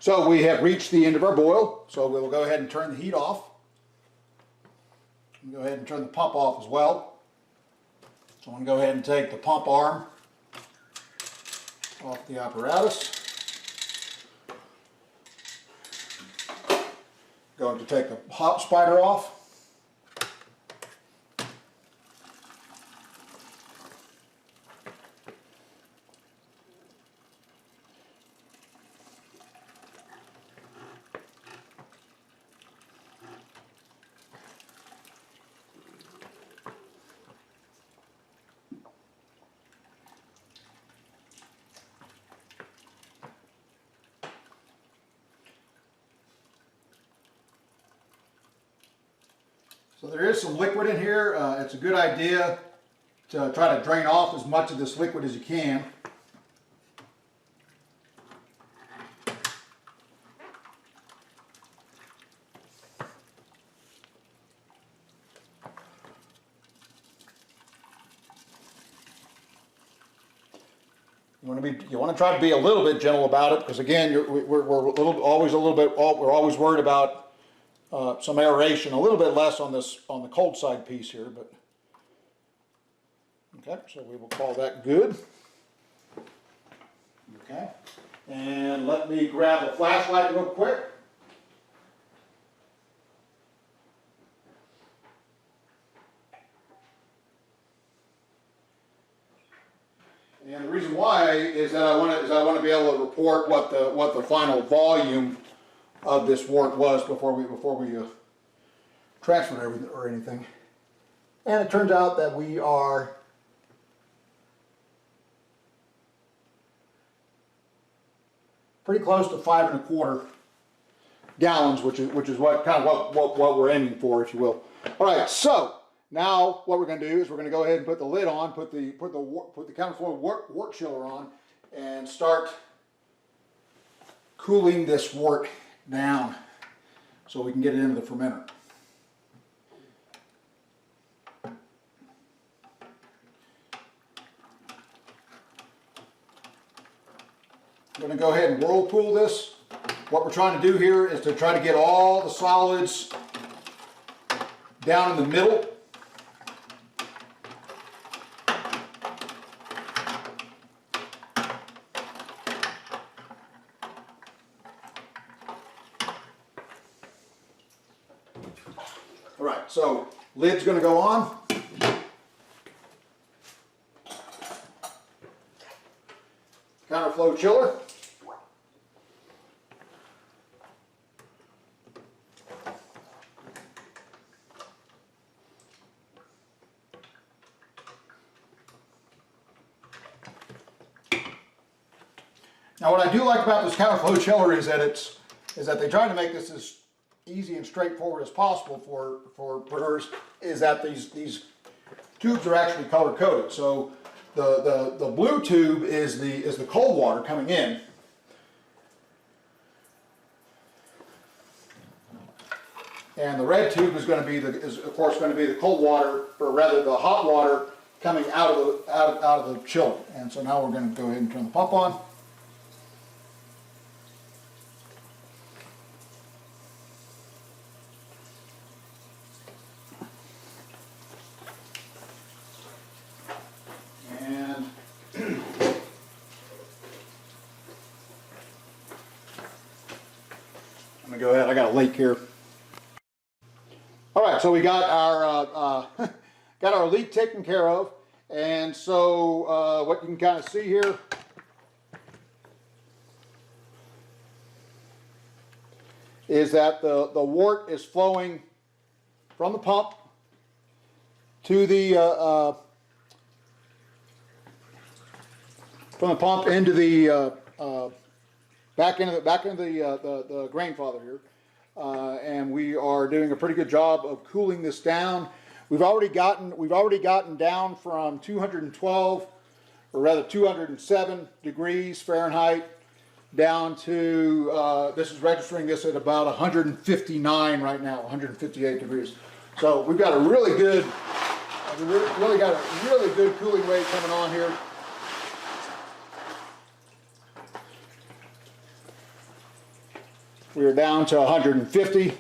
So we have reached the end of our boil, so we will go ahead and turn the heat off. Go ahead and turn the pump off as well. So I'm going to go ahead and take the pump arm off the apparatus. Going to take the hop spider off. So there is some liquid in here. It's a good idea to try to drain off as much of this liquid as you can. You want to try to be a little bit gentle about it, because again, we're always worried about some aeration, a little bit less on the cold side piece here, but okay, so we will call that good. Okay, and let me grab a flashlight real quick. And the reason why is that I want to be able to report what the final volume of this wort was before we transferred everything or anything. And it turns out that we are pretty close to 5 1/4 gallons, which is what we're aiming for, if you will. All right, so now what we're going to do is we're going to go ahead and put the lid on, put the counterflow wort chiller on, and start cooling this wort down so we can get it into the fermenter. I'm going to go ahead and whirlpool this. What we're trying to do here is to try to get all the solids down in the middle. All right, so lid's going to go on. Counterflow chiller. Now, what I do like about this counterflow chiller is that they try to make this as easy and straightforward as possible for brewers. Is that these tubes are actually color coded. So the blue tube is the cold water coming in, and the red tube is going to be of course going to be the cold water, or rather the hot water coming out of the chiller. And so now we're going to go ahead and turn the pump on. Let me go ahead. I got a leak here. All right, so we got our leak taken care of, and so what you can kind of see here is that the wort is flowing from the pump to the into the back into the grain father here, and we are doing a pretty good job of cooling this down. We've already gotten down from 212, or rather 207 degrees Fahrenheit down to this is registering this at about 159 right now, 158 degrees. So we've got a really good cooling rate coming on here. We are down to 150.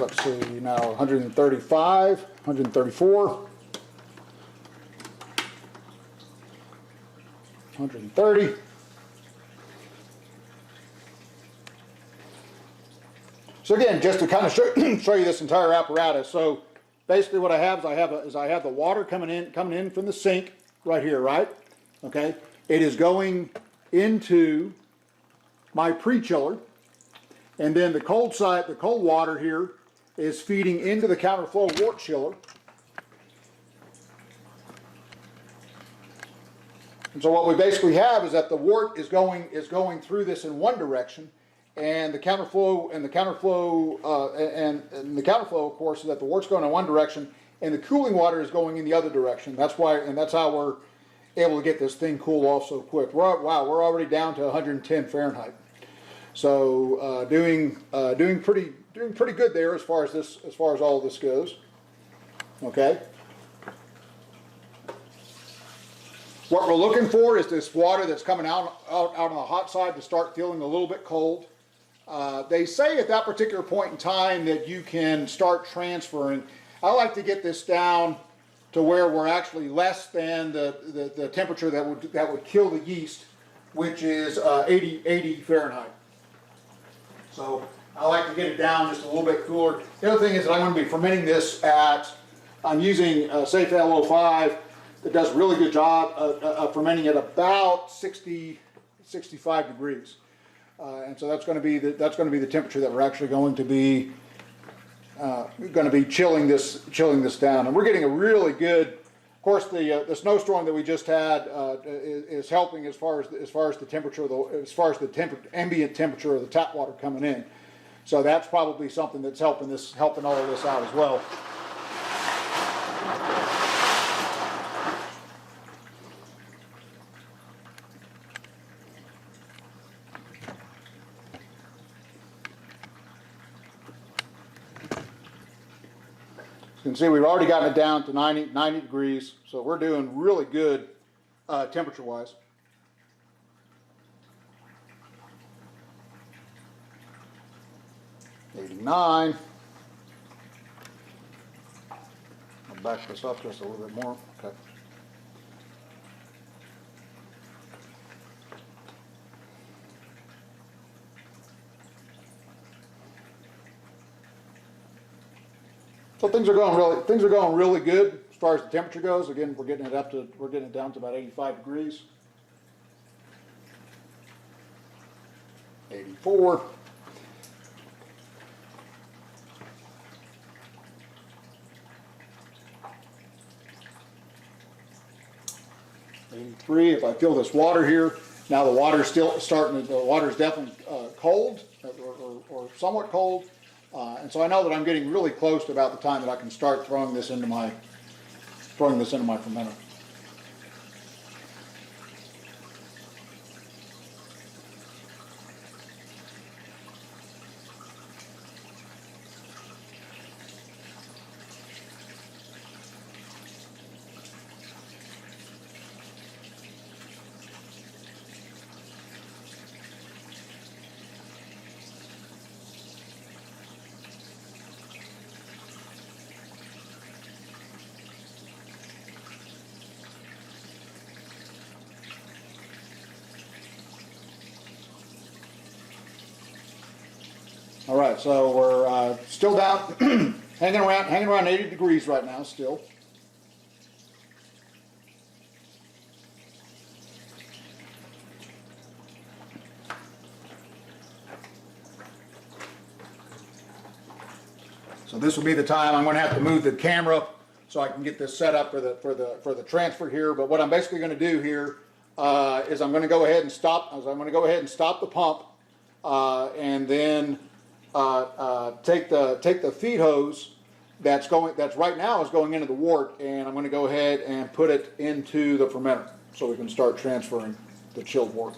Let's see now, 135, 134, 130. So again, just to kind of show you this entire apparatus. So basically what I have is I have the water coming in from the sink right here, right? Okay. It is going into my pre-chiller. And then the cold water here is feeding into the counterflow wort chiller. And so what we basically have is that the wort is going through this in one direction, and the counterflow of course is that the wort's going in one direction, and the cooling water is going in the other direction. That's how we're able to get this thing cooled off so quick. We're already down to 110 Fahrenheit. So doing pretty good there as far as all of this goes. Okay. What we're looking for is this water that's coming out on the hot side to start feeling a little bit cold. They say at that particular point in time that you can start transferring. I like to get this down to where we're actually less than the temperature that would kill the yeast, which is 80 Fahrenheit. So I like to get it down just a little bit cooler. The other thing is that I'm going to be fermenting this I'm using Safe L05 that does a really good job of fermenting at about 65 degrees. And so that's going to be the temperature that we're actually going to be chilling this down. And we're getting a really good. Of course, the snowstorm that we just had is helping as far as the temperature ambient temperature of the tap water coming in. So that's probably something that's helping all of this out as well. You can see we've already gotten it down to 90 degrees, so we're doing really good temperature-wise. '89. I'll back this up just a little bit more. Okay. So things are going really good as far as the temperature goes. Again, we're getting it down to about 85 degrees. 84. 83. If I feel this water here, now the water is definitely cold or somewhat cold. And so I know that I'm getting really close to about the time that I can start throwing this into my fermenter. All right, so we're still down, hanging around 80 degrees right now still. So this will be the time I'm going to have to move the camera so I can get this set up for the transfer here. But what I'm basically going to do here is I'm going to go ahead and stop the pump and then take the feed hose that's right now is going into the wort, and I'm going to go ahead and put it into the fermenter so we can start transferring the chilled wort.